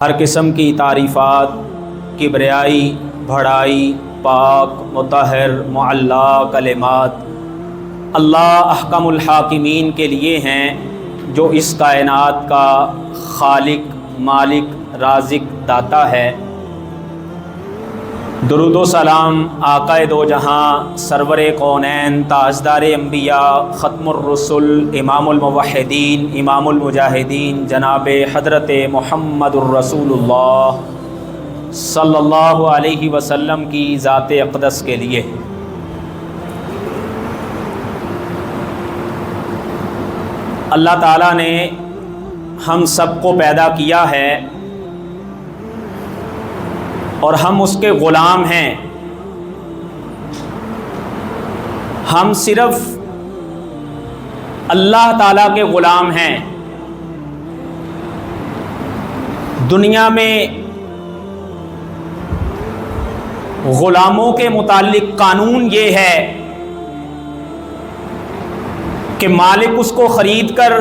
ہر قسم کی تعریفات، کبریائی، بڑائی، پاک، مطہر، معلا کلمات اللہ احکم الحاکمین کے لیے ہیں، جو اس کائنات کا خالق، مالک، رازق، داتا ہے۔ درود و سلام آقائے دو جہاں، سرور کونین، تاجدار انبیاء، ختم الرسل، امام الموحدین، امام المجاہدین، جناب حضرت محمد الرسول اللہ صلی اللہ علیہ وسلم کی ذات اقدس کے لیے۔ اللہ تعالیٰ نے ہم سب کو پیدا کیا ہے اور ہم اس کے غلام ہیں۔ ہم صرف اللہ تعالیٰ کے غلام ہیں۔ دنیا میں غلاموں کے متعلق قانون یہ ہے کہ مالک اس کو خرید کر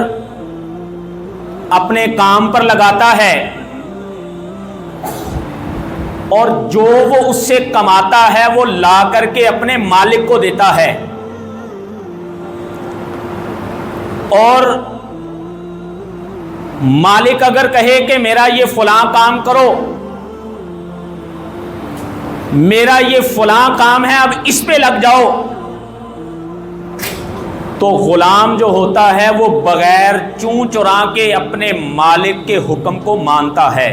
اپنے کام پر لگاتا ہے اور جو وہ اس سے کماتا ہے وہ لا کر کے اپنے مالک کو دیتا ہے، اور مالک اگر کہے کہ میرا یہ فلاں کام کرو، میرا یہ فلاں کام ہے، اب اس پہ لگ جاؤ، تو غلام جو ہوتا ہے وہ بغیر چوں چرا کے اپنے مالک کے حکم کو مانتا ہے۔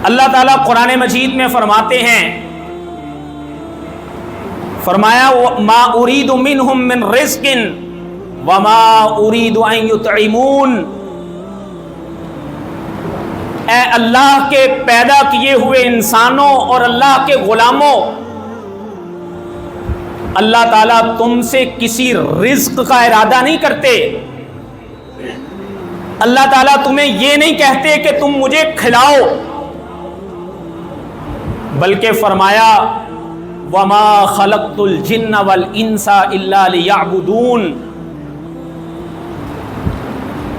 اللہ تعالیٰ قرآن مجید میں فرماتے ہیں، فرمایا ما اريد منهم من رزق وما اريد ان يطعمون۔ اے اللہ کے پیدا کیے ہوئے انسانوں اور اللہ کے غلاموں، اللہ تعالیٰ تم سے کسی رزق کا ارادہ نہیں کرتے۔ اللہ تعالیٰ تمہیں یہ نہیں کہتے کہ تم مجھے کھلاؤ، بلکہ فرمایا وَمَا خَلَقْتُ الْجِنَّ وَالْإِنسَ إِلَّا لِيَعْبُدُونَ،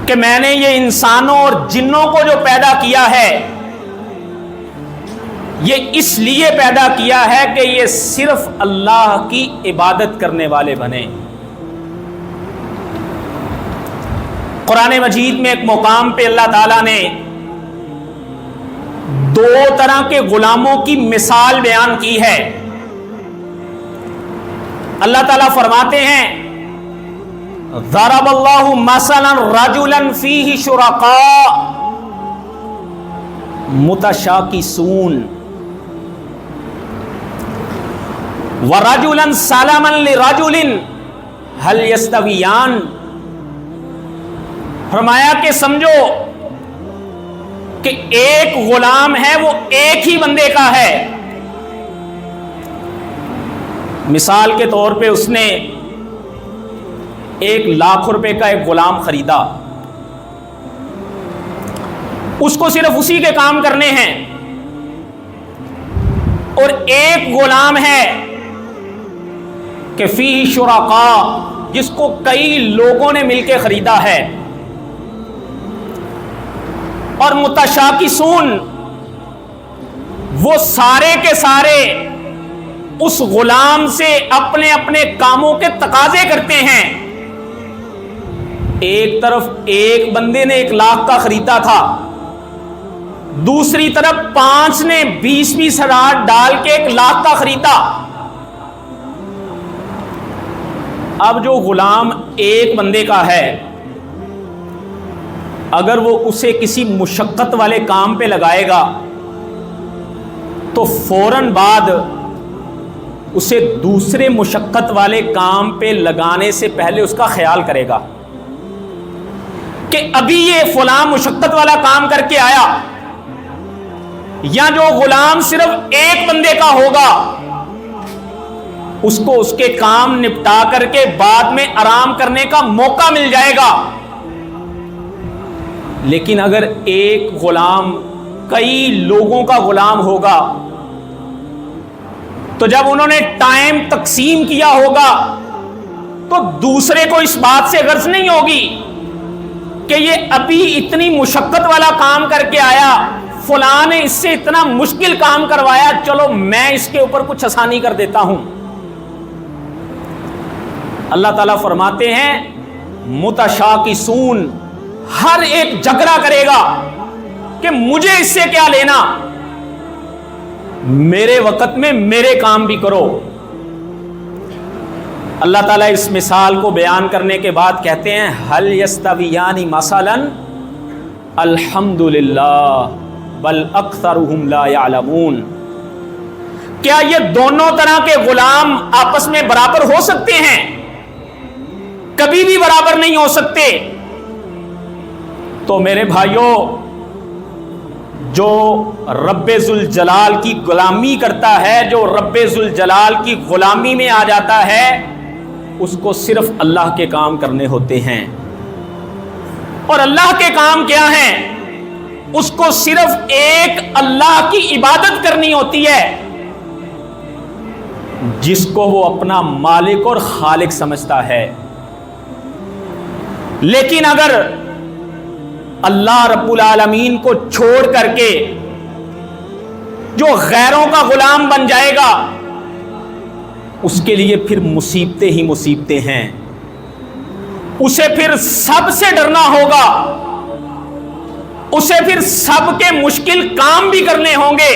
کہ میں نے یہ انسانوں اور جنوں کو جو پیدا کیا ہے، یہ اس لیے پیدا کیا ہے کہ یہ صرف اللہ کی عبادت کرنے والے بنے۔ قرآن مجید میں ایک مقام پہ اللہ تعالیٰ نے دو طرح کے غلاموں کی مثال بیان کی ہے۔ اللہ تعالیٰ فرماتے ہیں ضرب اللہ مثلا رجلا فیہ شرکاء متشاکسون ورجلا سلما لرجل هل یستویان۔ فرمایا کہ سمجھو کہ ایک غلام ہے، وہ ایک ہی بندے کا ہے۔ مثال کے طور پہ اس نے 1,00,000 روپے کا ایک غلام خریدا، اس کو صرف اسی کے کام کرنے ہیں، اور ایک غلام ہے کہ فیہ شرکاء، جس کو کئی لوگوں نے مل کے خریدا ہے، اور متشاکسون، وہ سارے کے سارے اس غلام سے اپنے اپنے کاموں کے تقاضے کرتے ہیں۔ ایک طرف ایک بندے نے 1,00,000 کا خریدا تھا، دوسری طرف 5 نے 20-20 ہزار ڈال کے 1,00,000 کا خریدا۔ اب جو غلام ایک بندے کا ہے، اگر وہ اسے کسی مشقت والے کام پہ لگائے گا تو فوراً بعد اسے دوسرے مشقت والے کام پہ لگانے سے پہلے اس کا خیال کرے گا کہ ابھی یہ فلاں مشقت والا کام کر کے آیا، یا جو غلام صرف ایک بندے کا ہوگا اس کو اس کے کام نپٹا کر کے بعد میں آرام کرنے کا موقع مل جائے گا۔ لیکن اگر ایک غلام کئی لوگوں کا غلام ہوگا تو جب انہوں نے ٹائم تقسیم کیا ہوگا تو دوسرے کو اس بات سے غرض نہیں ہوگی کہ یہ ابھی اتنی مشقت والا کام کر کے آیا، فلاں نے اس سے اتنا مشکل کام کروایا، چلو میں اس کے اوپر کچھ آسانی کر دیتا ہوں۔ اللہ تعالیٰ فرماتے ہیں متشاکسون، ہر ایک جھگڑا کرے گا کہ مجھے اس سے کیا لینا، میرے وقت میں میرے کام بھی کرو۔ اللہ تعالیٰ اس مثال کو بیان کرنے کے بعد کہتے ہیں هل یستویان مثلا الحمدللہ بل اکثرهم لا یعلمون، کیا یہ دونوں طرح کے غلام آپس میں برابر ہو سکتے ہیں؟ کبھی بھی برابر نہیں ہو سکتے۔ تو میرے بھائیوں، جو رب ذوالجلال کی غلامی کرتا ہے، جو رب ذوالجلال کی غلامی میں آ جاتا ہے، اس کو صرف اللہ کے کام کرنے ہوتے ہیں۔ اور اللہ کے کام کیا ہیں؟ اس کو صرف ایک اللہ کی عبادت کرنی ہوتی ہے، جس کو وہ اپنا مالک اور خالق سمجھتا ہے۔ لیکن اگر اللہ رب العالمین کو چھوڑ کر کے جو غیروں کا غلام بن جائے گا، اس کے لیے پھر مصیبتیں ہی مصیبتیں ہیں، اسے پھر سب سے ڈرنا ہوگا، اسے پھر سب کے مشکل کام بھی کرنے ہوں گے۔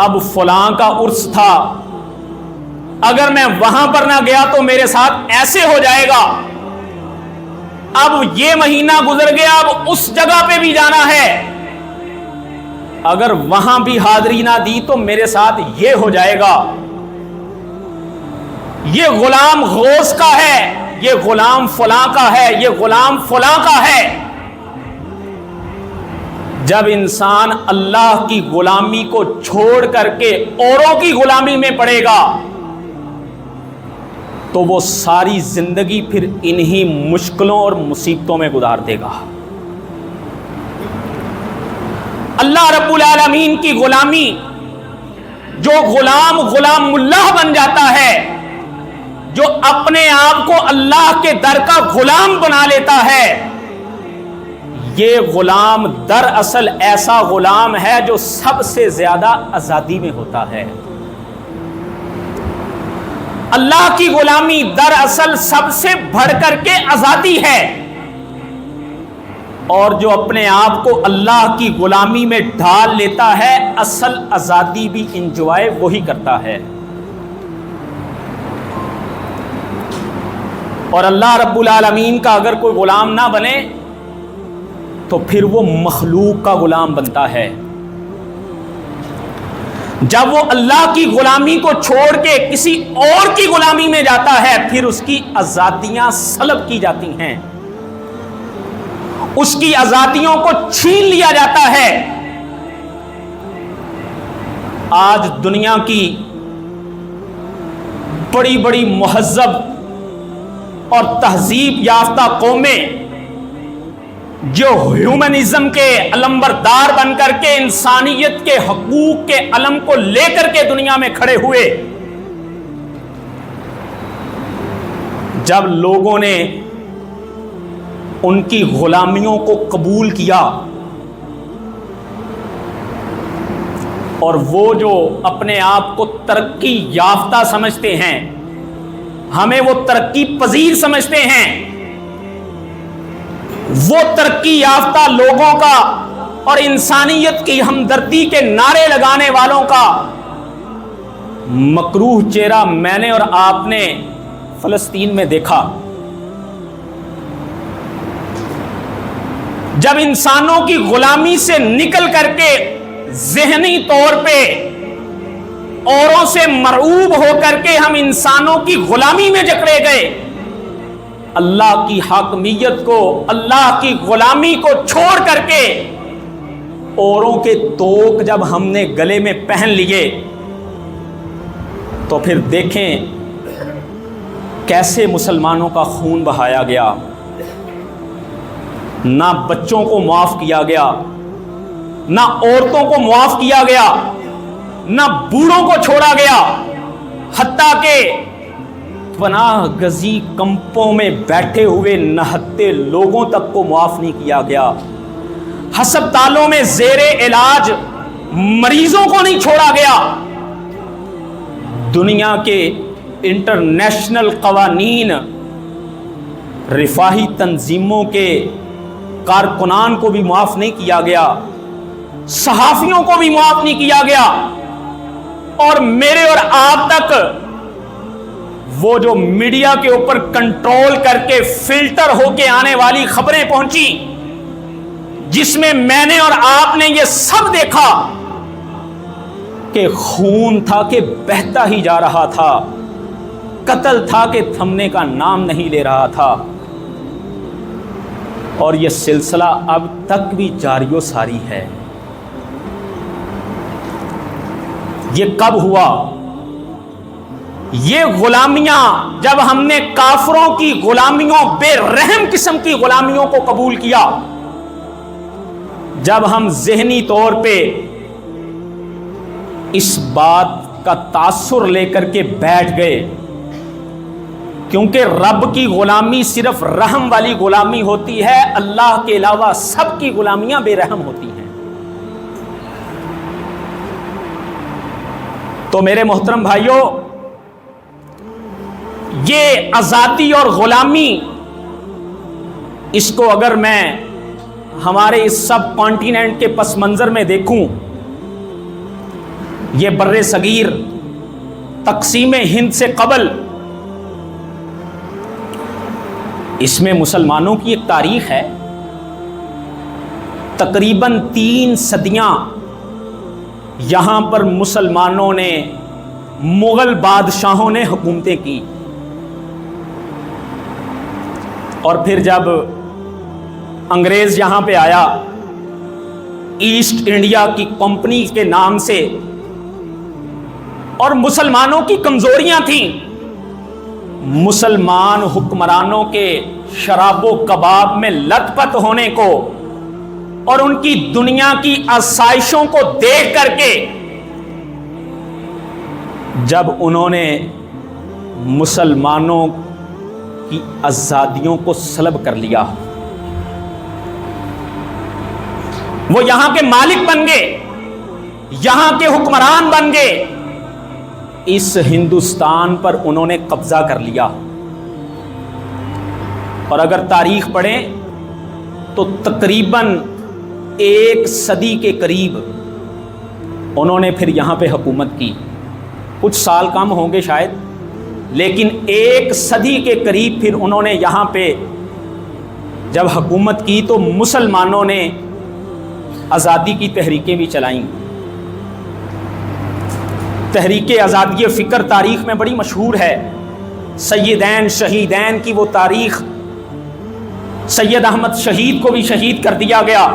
اب فلاں کا عرس تھا، اگر میں وہاں پر نہ گیا تو میرے ساتھ ایسے ہو جائے گا، اب یہ مہینہ گزر گیا، اب اس جگہ پہ بھی جانا ہے، اگر وہاں بھی حاضری نہ دی تو میرے ساتھ یہ ہو جائے گا۔ یہ غلام غوث کا ہے، یہ غلام فلاں کا ہے، یہ غلام فلاں کا ہے۔ جب انسان اللہ کی غلامی کو چھوڑ کر کے اوروں کی غلامی میں پڑے گا تو وہ ساری زندگی پھر انہی مشکلوں اور مصیبتوں میں گزار دے گا۔ اللہ رب العالمین کی غلامی، جو غلام اللہ بن جاتا ہے، جو اپنے آپ کو اللہ کے در کا غلام بنا لیتا ہے، یہ غلام دراصل ایسا غلام ہے جو سب سے زیادہ آزادی میں ہوتا ہے۔ اللہ کی غلامی دراصل سب سے بڑھ کر کے آزادی ہے، اور جو اپنے آپ کو اللہ کی غلامی میں ڈال لیتا ہے، اصل آزادی بھی انجوائے وہی کرتا ہے۔ اور اللہ رب العالمین کا اگر کوئی غلام نہ بنے تو پھر وہ مخلوق کا غلام بنتا ہے۔ جب وہ اللہ کی غلامی کو چھوڑ کے کسی اور کی غلامی میں جاتا ہے، پھر اس کی آزادیاں سلب کی جاتی ہیں، اس کی آزادیوں کو چھین لیا جاتا ہے۔ آج دنیا کی بڑی بڑی مہذب اور تہذیب یافتہ قومیں جو ہیومنزم کے علمبردار بن کر کے انسانیت کے حقوق کے علم کو لے کر کے دنیا میں کھڑے ہوئے، جب لوگوں نے ان کی غلامیوں کو قبول کیا اور وہ جو اپنے آپ کو ترقی یافتہ سمجھتے ہیں، ہمیں وہ ترقی پذیر سمجھتے ہیں، وہ ترقی یافتہ لوگوں کا اور انسانیت کی ہمدردی کے نعرے لگانے والوں کا مکروہ چہرہ میں نے اور آپ نے فلسطین میں دیکھا۔ جب انسانوں کی غلامی سے نکل کر کے ذہنی طور پہ اوروں سے مرعوب ہو کر کے ہم انسانوں کی غلامی میں جکڑے گئے، اللہ کی حاکمیت کو، اللہ کی غلامی کو چھوڑ کر کے اوروں کے توق جب ہم نے گلے میں پہن لیے، تو پھر دیکھیں کیسے مسلمانوں کا خون بہایا گیا، نہ بچوں کو معاف کیا گیا، نہ عورتوں کو معاف کیا گیا، نہ بوڑھوں کو چھوڑا گیا، حتیٰ کہ پناہ گزی کمپوں میں بیٹھے ہوئے نہتے لوگوں تک کو معاف نہیں کیا گیا، ہسپتالوں میں زیر علاج مریضوں کو نہیں چھوڑا گیا، دنیا کے انٹرنیشنل قوانین، رفاہی تنظیموں کے کارکنان کو بھی معاف نہیں کیا گیا، صحافیوں کو بھی معاف نہیں کیا گیا، اور میرے اور آپ تک وہ جو میڈیا کے اوپر کنٹرول کر کے فلٹر ہو کے آنے والی خبریں پہنچی، جس میں میں نے اور آپ نے یہ سب دیکھا کہ خون تھا کہ بہتا ہی جا رہا تھا، قتل تھا کہ تھمنے کا نام نہیں لے رہا تھا، اور یہ سلسلہ اب تک بھی جاری و ساری ہے۔ یہ کب ہوا؟ یہ غلامیاں جب ہم نے کافروں کی غلامیوں، بے رحم قسم کی غلامیوں کو قبول کیا، جب ہم ذہنی طور پہ اس بات کا تاثر لے کر کے بیٹھ گئے، کیونکہ رب کی غلامی صرف رحم والی غلامی ہوتی ہے، اللہ کے علاوہ سب کی غلامیاں بے رحم ہوتی ہیں۔ تو میرے محترم بھائیوں، یہ آزادی اور غلامی، اس کو اگر میں ہمارے اس سب کانٹیننٹ کے پس منظر میں دیکھوں، یہ بر صغیر تقسیم ہند سے قبل اس میں مسلمانوں کی ایک تاریخ ہے۔ تقریباً 3 صدیاں یہاں پر مسلمانوں نے، مغل بادشاہوں نے حکومتیں کی، اور پھر جب انگریز یہاں پہ آیا ایسٹ انڈیا کی کمپنی کے نام سے، اور مسلمانوں کی کمزوریاں تھیں، مسلمان حکمرانوں کے شراب و کباب میں لت پت ہونے کو اور ان کی دنیا کی آسائشوں کو دیکھ کر کے جب انہوں نے مسلمانوں کی آزادیوں کو سلب کر لیا، وہ یہاں کے مالک بن گئے، یہاں کے حکمران بن گئے، اس ہندوستان پر انہوں نے قبضہ کر لیا۔ اور اگر تاریخ پڑھیں تو تقریباً 1 صدی کے قریب انہوں نے پھر یہاں پہ حکومت کی، کچھ سال کم ہوں گے شاید، لیکن 1 صدی کے قریب پھر انہوں نے یہاں پہ جب حکومت کی تو مسلمانوں نے آزادی کی تحریکیں بھی چلائیں۔ تحریک آزادی فکر تاریخ میں بڑی مشہور ہے، سیدین شہیدین کی وہ تاریخ، سید احمد شہید کو بھی شہید کر دیا گیا،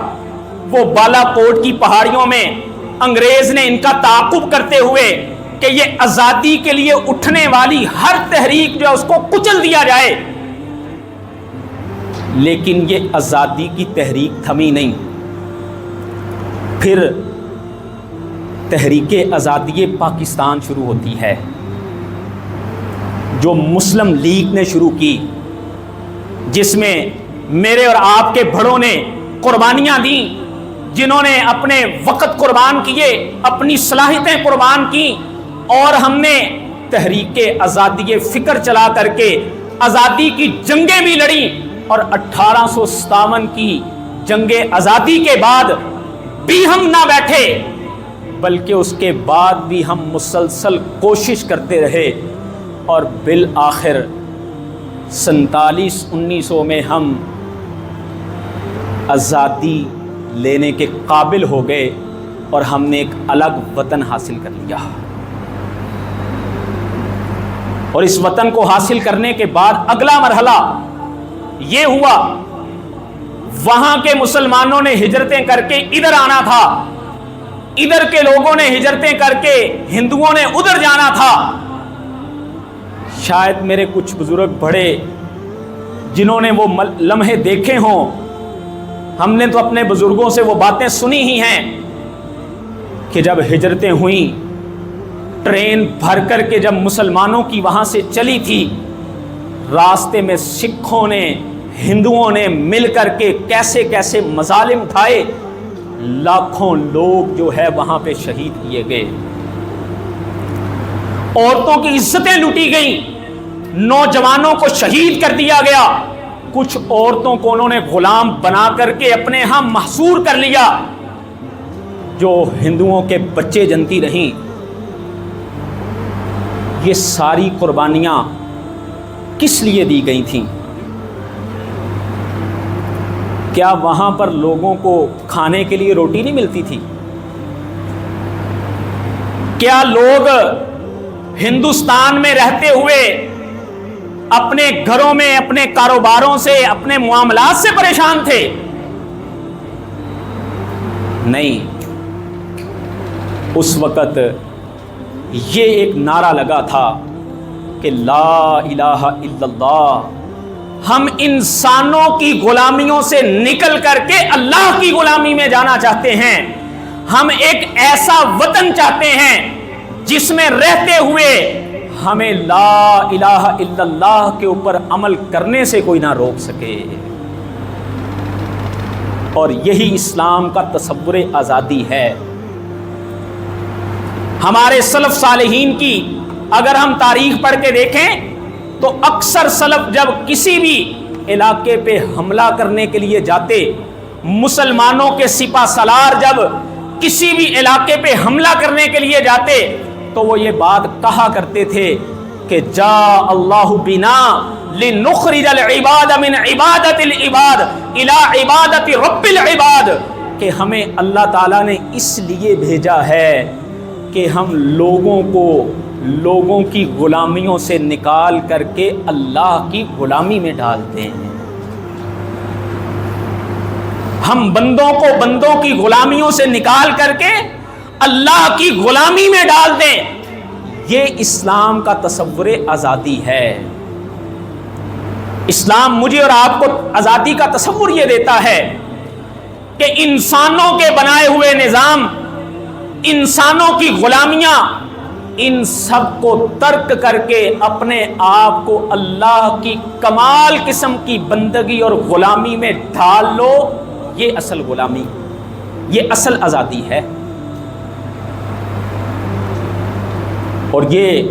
وہ بالا کوٹ کی پہاڑیوں میں انگریز نے ان کا تعاقب کرتے ہوئے کہ یہ آزادی کے لیے اٹھنے والی ہر تحریک جو ہے اس کو کچل دیا جائے، لیکن یہ آزادی کی تحریک تھمی نہیں۔ پھر تحریک آزادی پاکستان شروع ہوتی ہے، جو مسلم لیگ نے شروع کی، جس میں میرے اور آپ کے بڑوں نے قربانیاں دیں، جنہوں نے اپنے وقت قربان کیے، اپنی صلاحیتیں قربان کی، اور ہم نے تحریک آزادی فکر چلا کر کے آزادی کی جنگیں بھی لڑیں، اور 1857 کی جنگ آزادی کے بعد بھی ہم نہ بیٹھے، بلکہ اس کے بعد بھی ہم مسلسل کوشش کرتے رہے، اور بالآخر 1947 میں ہم آزادی لینے کے قابل ہو گئے، اور ہم نے ایک الگ وطن حاصل کر لیا۔ اور اس وطن کو حاصل کرنے کے بعد اگلا مرحلہ یہ ہوا، وہاں کے مسلمانوں نے ہجرتیں کر کے ادھر آنا تھا، ادھر کے لوگوں نے ہجرتیں کر کے ہندوؤں نے ادھر جانا تھا۔ شاید میرے کچھ بزرگ بڑے جنہوں نے وہ لمحے دیکھے ہوں، ہم نے تو اپنے بزرگوں سے وہ باتیں سنی ہی ہیں کہ جب ہجرتیں ہوئیں، ٹرین بھر کر کے جب مسلمانوں کی وہاں سے چلی تھی، راستے میں سکھوں نے ہندوؤں نے مل کر کے کیسے کیسے مظالم اٹھائے، لاکھوں لوگ جو ہے وہاں پہ شہید کیے گئے، عورتوں کی عزتیں لوٹی گئیں، نوجوانوں کو شہید کر دیا گیا، کچھ عورتوں کو انہوں نے غلام بنا کر کے اپنے ہاں محصور کر لیا، جو ہندوؤں کے بچے جنتی رہیں۔ یہ ساری قربانیاں کس لیے دی گئی تھیں؟ کیا وہاں پر لوگوں کو کھانے کے لیے روٹی نہیں ملتی تھی؟ کیا لوگ ہندوستان میں رہتے ہوئے اپنے گھروں میں اپنے کاروباروں سے اپنے معاملات سے پریشان تھے؟ نہیں، اس وقت یہ ایک نعرہ لگا تھا کہ لا الہ الا اللہ، ہم انسانوں کی غلامیوں سے نکل کر کے اللہ کی غلامی میں جانا چاہتے ہیں، ہم ایک ایسا وطن چاہتے ہیں جس میں رہتے ہوئے ہمیں لا الہ الا اللہ کے اوپر عمل کرنے سے کوئی نہ روک سکے۔ اور یہی اسلام کا تصور آزادی ہے۔ ہمارے سلف صالحین کی اگر ہم تاریخ پڑھ کے دیکھیں تو اکثر سلف جب کسی بھی علاقے پہ حملہ کرنے کے لیے جاتے، مسلمانوں کے سپہ سالار جب کسی بھی علاقے پہ حملہ کرنے کے لیے جاتے تو وہ یہ بات کہا کرتے تھے کہ جا اللہ بنا لنخرج العباد من عبادت العباد الى عبادت رب العباد، کہ ہمیں اللہ تعالیٰ نے اس لیے بھیجا ہے کہ ہم لوگوں کی غلامیوں سے نکال کر کے اللہ کی غلامی میں ڈالتے ہیں، ہم بندوں کی غلامیوں سے نکال کر کے اللہ کی غلامی میں ڈال دیں۔ یہ اسلام کا تصور آزادی ہے۔ اسلام مجھے اور آپ کو آزادی کا تصور یہ دیتا ہے کہ انسانوں کے بنائے ہوئے نظام، انسانوں کی غلامیاں، ان سب کو ترک کر کے اپنے آپ کو اللہ کی کمال قسم کی بندگی اور غلامی میں ڈھال لو، یہ اصل غلامی، یہ اصل آزادی ہے۔ اور یہ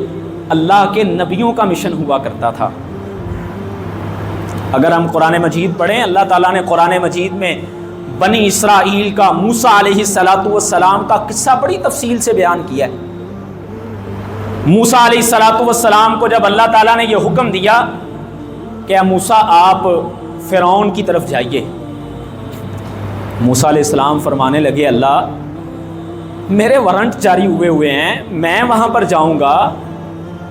اللہ کے نبیوں کا مشن ہوا کرتا تھا۔ اگر ہم قرآن مجید پڑھیں، اللہ تعالیٰ نے قرآن مجید میں بنی اسرائیل کا، موسیٰ علیہ السلام کا قصہ بڑی تفصیل سے بیان کیا ہے۔ موسیٰ علیہ السلام کو جب اللہ تعالیٰ نے یہ حکم دیا کہ موسیٰ آپ فرعون کی طرف جائیے، موسیٰ علیہ السلام فرمانے لگے اللہ میرے وارنٹ جاری ہوئے ہیں، میں وہاں پر جاؤں گا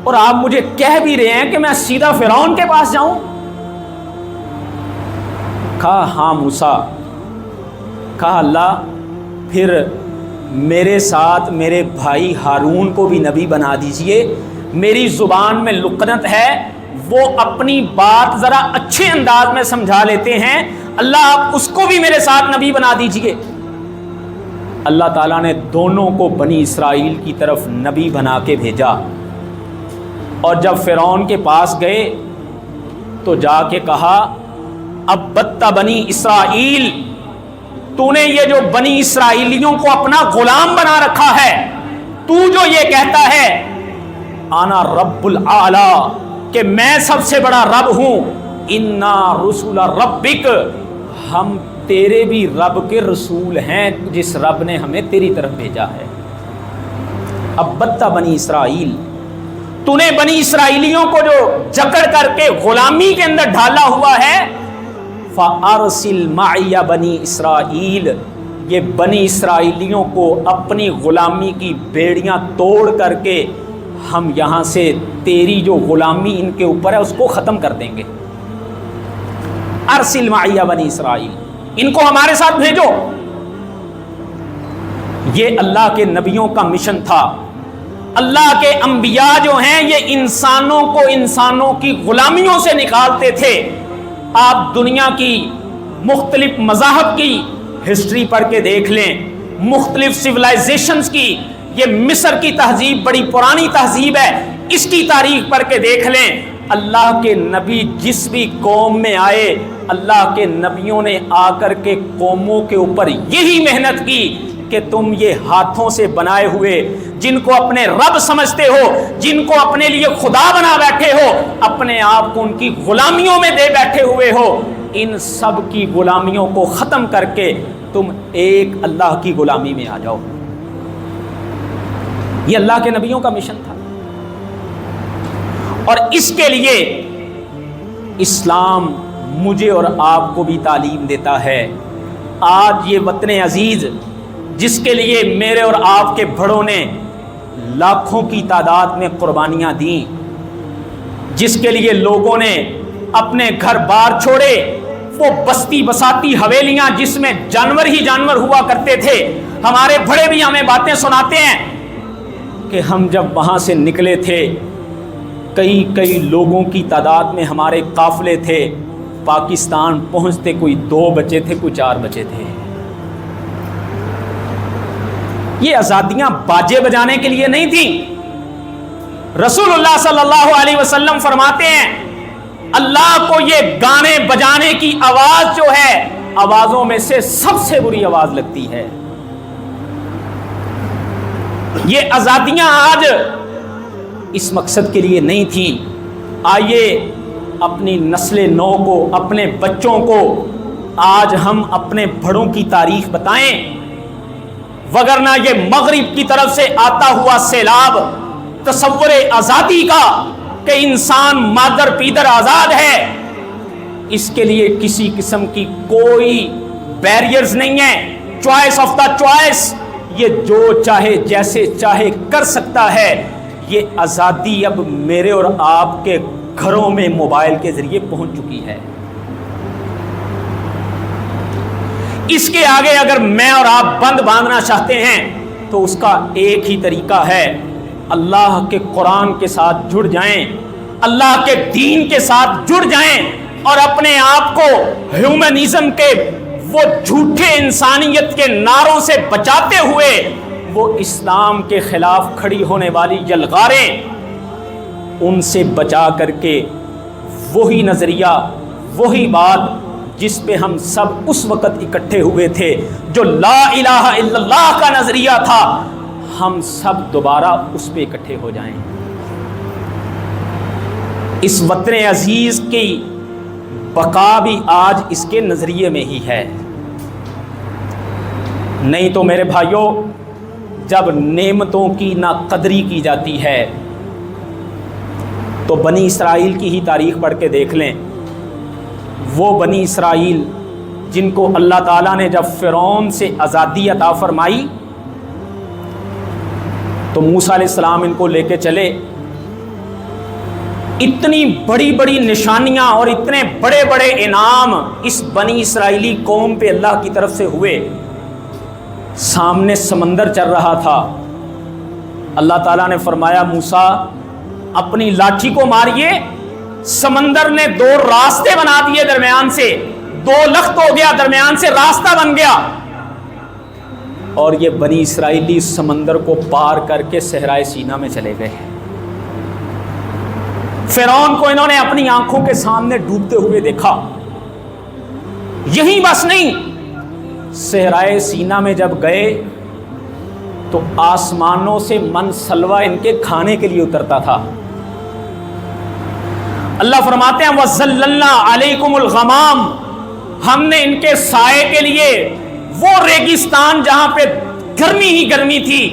اور آپ مجھے کہہ بھی رہے ہیں کہ میں سیدھا فرعون کے پاس جاؤں؟ کہا ہاں موسیٰ، کہا اللہ پھر میرے ساتھ میرے بھائی ہارون کو بھی نبی بنا دیجئے، میری زبان میں لقنت ہے، وہ اپنی بات ذرا اچھے انداز میں سمجھا لیتے ہیں، اللہ آپ اس کو بھی میرے ساتھ نبی بنا دیجئے۔ اللہ تعالیٰ نے دونوں کو بنی اسرائیل کی طرف نبی بنا کے بھیجا، اور جب فرعون کے پاس گئے تو جا کے کہا اب بت بنی اسرائیل، تو نے یہ جو بنی اسرائیلیوں کو اپنا غلام بنا رکھا ہے، تو جو یہ کہتا ہے انا رب العالی کہ میں سب سے بڑا رب ہوں، انا رسول ربک، ہم تیرے بھی رب کے رسول ہیں جس رب نے ہمیں تیری طرف بھیجا ہے۔ اب بتا بنی اسرائیل، تو نے بنی اسرائیلیوں کو جو جکڑ کر کے غلامی کے اندر ڈھالا ہوا ہے، فَأَرْسِلْ مَعِيَ بنی اسرائیل، یہ بنی اسرائیلیوں کو اپنی غلامی کی بیڑیاں توڑ کر کے ہم یہاں سے تیری جو غلامی ان کے اوپر ہے اس کو ختم کر دیں گے۔ ارسل معیہ بنی اسرائیل، ان کو ہمارے ساتھ بھیجو۔ یہ اللہ کے نبیوں کا مشن تھا۔ اللہ کے انبیاء جو ہیں یہ انسانوں کو انسانوں کی غلامیوں سے نکالتے تھے۔ آپ دنیا کی مختلف مذاہب کی ہسٹری پڑھ کے دیکھ لیں، مختلف سویلائزیشنز کی، یہ مصر کی تہذیب بڑی پرانی تہذیب ہے، اس کی تاریخ پڑھ کے دیکھ لیں، اللہ کے نبی جس بھی قوم میں آئے، اللہ کے نبیوں نے آ کر کے قوموں کے اوپر یہی محنت کی کہ تم یہ ہاتھوں سے بنائے ہوئے جن کو اپنے رب سمجھتے ہو، جن کو اپنے لیے خدا بنا بیٹھے ہو، اپنے آپ کو ان کی غلامیوں میں دے بیٹھے ہوئے ہو، ان سب کی غلامیوں کو ختم کر کے تم ایک اللہ کی غلامی میں آ جاؤ۔ یہ اللہ کے نبیوں کا مشن تھا، اور اس کے لیے اسلام مجھے اور آپ کو بھی تعلیم دیتا ہے۔ آج یہ وطن عزیز جس کے لیے میرے اور آپ کے بڑوں نے لاکھوں کی تعداد میں قربانیاں دیں، جس کے لیے لوگوں نے اپنے گھر بار چھوڑے، وہ بستی بساتی حویلیاں جس میں جانور ہی جانور ہوا کرتے تھے، ہمارے بڑے بھی ہمیں باتیں سناتے ہیں کہ ہم جب وہاں سے نکلے تھے کئی لوگوں کی تعداد میں ہمارے قافلے تھے، پاکستان پہنچتے کوئی 2 بچے تھے، کوئی 4 بچے تھے۔ یہ آزادیاں باجے بجانے کے لیے نہیں تھیں۔ رسول اللہ صلی اللہ علیہ وسلم فرماتے ہیں اللہ کو یہ گانے بجانے کی آواز جو ہے آوازوں میں سے سب سے بری آواز لگتی ہے۔ یہ آزادیاں آج اس مقصد کے لیے نہیں تھیں۔ آئیے اپنی نسل نو کو، اپنے بچوں کو آج ہم اپنے بڑوں کی تاریخ بتائیں، وگرنہ یہ مغرب کی طرف سے آتا ہوا سیلاب تصور آزادی کا کہ انسان مادر پیدر آزاد ہے، اس کے لیے کسی قسم کی کوئی بیریئرز نہیں ہے، چوائس آف دا چوائس، یہ جو چاہے جیسے چاہے کر سکتا ہے۔ یہ آزادی اب میرے اور آپ کے گھروں میں موبائل کے ذریعے پہنچ چکی ہے۔ اس کے آگے اگر میں اور آپ بند باندھنا چاہتے ہیں تو اس کا ایک ہی طریقہ ہے، اللہ کے قرآن کے ساتھ جڑ جائیں، اللہ کے دین کے ساتھ جڑ جائیں، اور اپنے آپ کو ہیومنزم کے وہ جھوٹے انسانیت کے نعروں سے بچاتے ہوئے وہ اسلام کے خلاف کھڑی ہونے والی یلغاریں ان سے بچا کر کے وہی نظریہ، وہی بات جس پہ ہم سب اس وقت اکٹھے ہوئے تھے، جو لا الہ الا اللہ کا نظریہ تھا، ہم سب دوبارہ اس پہ اکٹھے ہو جائیں۔ اس وطن عزیز کی بقا بھی آج اس کے نظریے میں ہی ہے۔ نہیں تو میرے بھائیوں، جب نعمتوں کی ناقدری کی جاتی ہے تو بنی اسرائیل کی ہی تاریخ پڑھ کے دیکھ لیں۔ وہ بنی اسرائیل جن کو اللہ تعالیٰ نے جب فرعون سے آزادی عطا فرمائی تو موسیٰ علیہ السلام ان کو لے کے چلے، اتنی بڑی بڑی نشانیاں اور اتنے بڑے بڑے انعام اس بنی اسرائیلی قوم پہ اللہ کی طرف سے ہوئے۔ سامنے سمندر چل رہا تھا، اللہ تعالیٰ نے فرمایا موسیٰ اپنی لاٹھی کو ماریے، سمندر نے 2 راستے بنا دیے، درمیان سے 2 لخت ہو گیا، درمیان سے راستہ بن گیا، اور یہ بنی اسرائیلی سمندر کو پار کر کے صحرائے سینا میں چلے گئے۔ فرعون کو انہوں نے اپنی آنکھوں کے سامنے ڈوبتے ہوئے دیکھا۔ یہی بس نہیں، صحرائے سینا میں جب گئے تو آسمانوں سے من سلوہ ان کے کھانے کے لیے اترتا تھا۔ اللہ فرماتے ہیں وَظَلَّلْنَا عَلَيْكُمُ الْغَمَامَ، ہم نے ان کے سائے کے لیے وہ ریگستان جہاں پہ گرمی ہی گرمی تھی،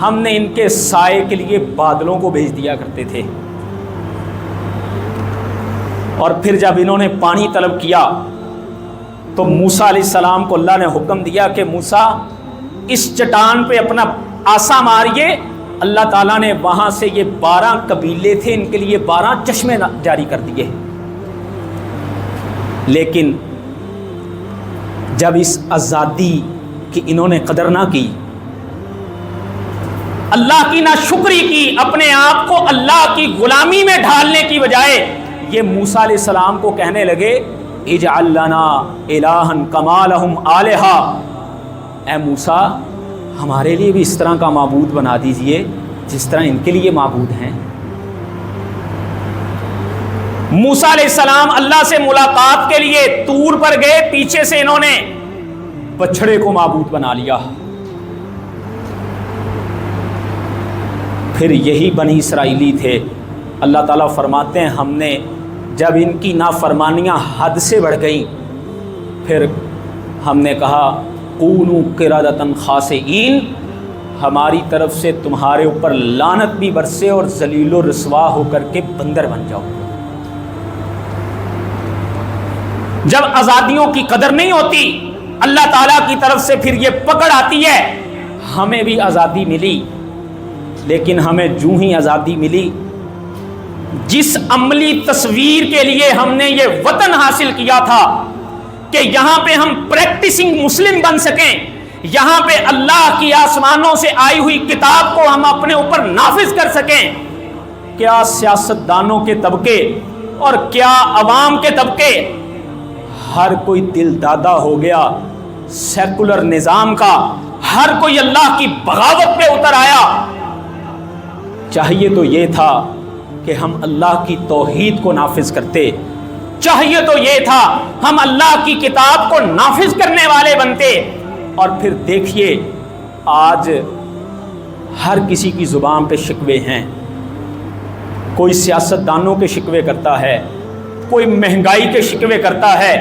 ہم نے ان کے سائے کے لیے بادلوں کو بھیج دیا کرتے تھے۔ اور پھر جب انہوں نے پانی طلب کیا تو موسیٰ علیہ السلام کو اللہ نے حکم دیا کہ موسیٰ اس چٹان پہ اپنا آسا ماریے۔ اللہ تعالیٰ نے وہاں سے یہ 12 قبیلے تھے، ان کے لیے 12 چشمے جاری کر دیے۔ لیکن جب اس آزادی کی انہوں نے قدر نہ کی، اللہ کی نہ شکری کی، اپنے آپ کو اللہ کی غلامی میں ڈھالنے کی بجائے یہ موسیٰ علیہ السلام کو کہنے لگے اجعل لنا الہا کما لہم آلہا، اے موسیٰ ہمارے لیے بھی اس طرح کا معبود بنا دیجئے جس طرح ان کے لیے معبود ہیں۔ موسیٰ علیہ السلام اللہ سے ملاقات کے لیے طور پر گئے، پیچھے سے انہوں نے بچڑے کو معبود بنا لیا۔ پھر یہی بنی اسرائیلی تھے، اللہ تعالیٰ فرماتے ہیں ہم نے جب ان کی نافرمانیاں حد سے بڑھ گئیں، پھر ہم نے کہا کونوا قردۃ خاسئین، ہماری طرف سے تمہارے اوپر لعنت بھی برسے اور ذلیل و رسوا ہو کر کے بندر بن جاؤ۔ جب آزادیوں کی قدر نہیں ہوتی، اللہ تعالیٰ کی طرف سے پھر یہ پکڑ آتی ہے۔ ہمیں بھی آزادی ملی، لیکن ہمیں جو ہی آزادی ملی، جس عملی تصویر کے لیے ہم نے یہ وطن حاصل کیا تھا کہ یہاں پہ ہم پریکٹسنگ مسلم بن سکیں، یہاں پہ اللہ کی آسمانوں سے آئی ہوئی کتاب کو ہم اپنے اوپر نافذ کر سکیں، کیا سیاستدانوں کے طبقے اور کیا عوام کے طبقے، ہر کوئی دل دادا ہو گیا سیکولر نظام کا، ہر کوئی اللہ کی بغاوت پہ اتر آیا۔ چاہیے تو یہ تھا کہ ہم اللہ کی توحید کو نافذ کرتے، چاہیے تو یہ تھا ہم اللہ کی کتاب کو نافذ کرنے والے بنتے۔ اور پھر دیکھیے آج ہر کسی کی زبان پہ شکوے ہیں، کوئی سیاستدانوں کے شکوے کرتا ہے، کوئی مہنگائی کے شکوے کرتا ہے،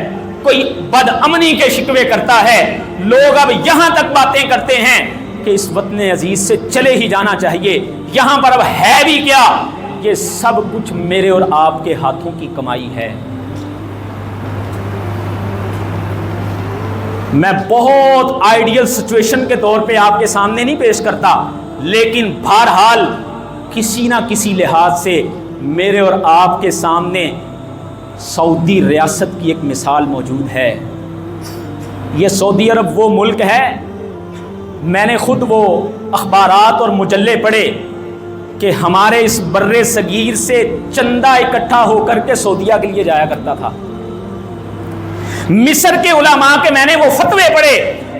کوئی بد امنی کے شکوے کرتا ہے۔ لوگ اب یہاں تک باتیں کرتے ہیں کہ اس وطن عزیز سے چلے ہی جانا چاہیے، یہاں پر اب ہے بھی کیا؟ یہ سب کچھ میرے اور آپ کے ہاتھوں کی کمائی ہے۔ میں بہت آئیڈیل سچویشن کے طور پہ آپ کے سامنے نہیں پیش کرتا، لیکن بہرحال کسی نہ کسی لحاظ سے میرے اور آپ کے سامنے سعودی ریاست کی ایک مثال موجود ہے۔ یہ سعودی عرب وہ ملک ہے، میں نے خود وہ اخبارات اور مجلے پڑھے کہ ہمارے اس بر صغیر سے چندہ اکٹھا ہو کر کے سعودیہ کے لیے جایا کرتا تھا۔ مصر کے علماء کے میں نے وہ فتوے پڑھے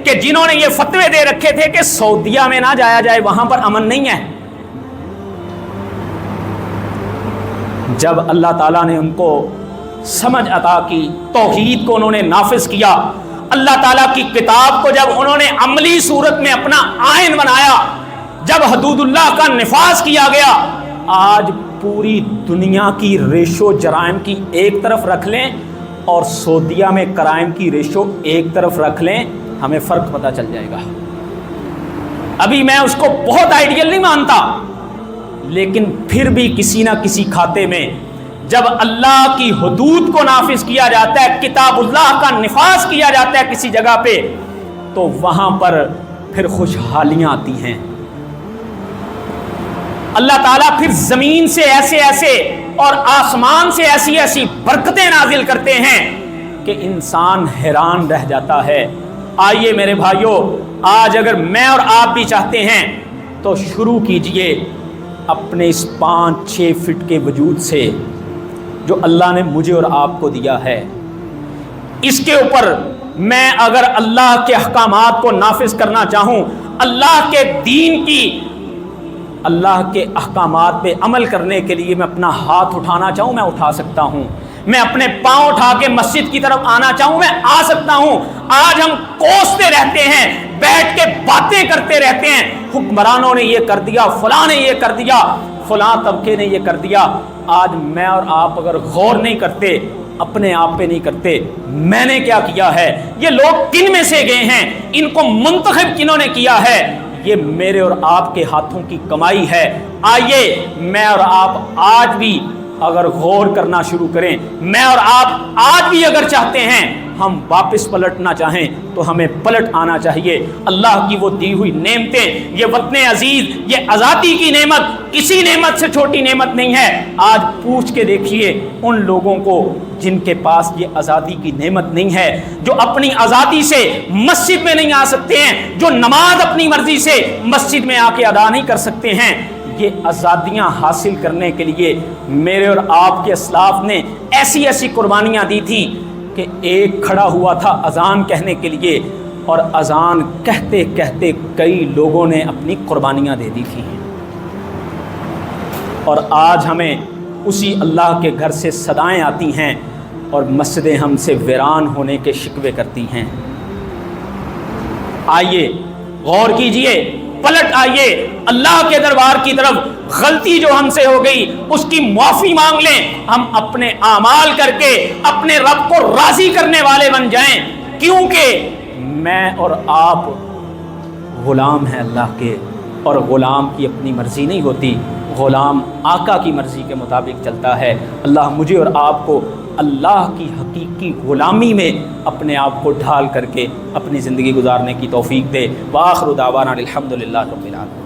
کہ جنہوں نے یہ فتوے دے رکھے تھے کہ سعودیہ میں نہ جایا جائے، وہاں پر امن نہیں ہے۔ جب اللہ تعالیٰ نے ان کو سمجھ عطا کی، توحید کو انہوں نے نافذ کیا، اللہ تعالیٰ کی کتاب کو جب انہوں نے عملی صورت میں اپنا آئین بنایا، جب حدود اللہ کا نفاذ کیا گیا، آج پوری دنیا کی ریشو جرائم کی ایک طرف رکھ لیں اور سعودیہ میں کرائم کی ریشو ایک طرف رکھ لیں، ہمیں فرق پتہ چل جائے گا۔ ابھی میں اس کو بہت آئیڈیل نہیں مانتا، لیکن پھر بھی کسی نہ کسی کھاتے میں جب اللہ کی حدود کو نافذ کیا جاتا ہے، کتاب اللہ کا نفاذ کیا جاتا ہے کسی جگہ پہ، تو وہاں پر پھر خوشحالیاں آتی ہیں۔ اللہ تعالیٰ پھر زمین سے ایسے ایسے اور آسمان سے ایسی ایسی برکتیں نازل کرتے ہیں کہ انسان حیران رہ جاتا ہے۔ آئیے میرے بھائیوں، آج اگر میں اور آپ بھی چاہتے ہیں تو شروع کیجئے اپنے اس 5-6 فٹ کے وجود سے جو اللہ نے مجھے اور آپ کو دیا ہے۔ اس کے اوپر میں اگر اللہ کے احکامات کو نافذ کرنا چاہوں، اللہ کے دین کی، اللہ کے احکامات پہ عمل کرنے کے لیے میں اپنا ہاتھ اٹھانا چاہوں، میں اٹھا سکتا ہوں۔ میں اپنے پاؤں اٹھا کے مسجد کی طرف آنا چاہوں، میں آ سکتا ہوں۔ آج ہم کوستے رہتے ہیں، بیٹھ کے باتیں کرتے رہتے ہیں، حکمرانوں نے یہ کر دیا، فلاں نے یہ کر دیا، فلاں طبقے نے یہ کر دیا۔ آج میں اور آپ اگر غور نہیں کرتے، اپنے آپ پہ نہیں کرتے، میں نے کیا کیا ہے، یہ لوگ کن میں سے گئے ہیں، ان کو منتخب کنہوں نے کیا ہے، یہ میرے اور آپ کے ہاتھوں کی کمائی ہے۔ آئیے میں اور آپ آج بھی اگر غور کرنا شروع کریں، میں اور آپ آج بھی اگر چاہتے ہیں ہم واپس پلٹنا چاہیں تو ہمیں پلٹ آنا چاہیے۔ اللہ کی وہ دی ہوئی نعمتیں، یہ وطن عزیز، یہ آزادی کی نعمت کسی نعمت سے چھوٹی نعمت نہیں ہے۔ آج پوچھ کے دیکھیے ان لوگوں کو جن کے پاس یہ آزادی کی نعمت نہیں ہے، جو اپنی آزادی سے مسجد میں نہیں آ سکتے ہیں، جو نماز اپنی مرضی سے مسجد میں آ کے ادا نہیں کر سکتے ہیں۔ یہ آزادیاں حاصل کرنے کے لیے میرے اور آپ کے اسلاف نے ایسی ایسی قربانیاں دی تھیں کہ ایک کھڑا ہوا تھا اذان کہنے کے لیے، اور اذان کہتے کہتے کئی لوگوں نے اپنی قربانیاں دے دی تھیں۔ اور آج ہمیں اسی اللہ کے گھر سے صدائیں آتی ہیں اور مسجدیں ہم سے ویران ہونے کے شکوے کرتی ہیں۔ آئیے غور کیجئے، پلٹ آئیے اللہ کے دربار کی طرف، غلطی جو ہم سے ہو گئی اس کی معافی مانگ لیں، ہم اپنے اعمال کر کے اپنے رب کو راضی کرنے والے بن جائیں، کیونکہ میں اور آپ غلام ہیں اللہ کے، اور غلام کی اپنی مرضی نہیں ہوتی، غلام آقا کی مرضی کے مطابق چلتا ہے۔ اللہ مجھے اور آپ کو اللہ کی حقیقی غلامی میں اپنے آپ کو ڈھال کر کے اپنی زندگی گزارنے کی توفیق دے۔ وآخر دعوانا الحمدللہ رب العالمین۔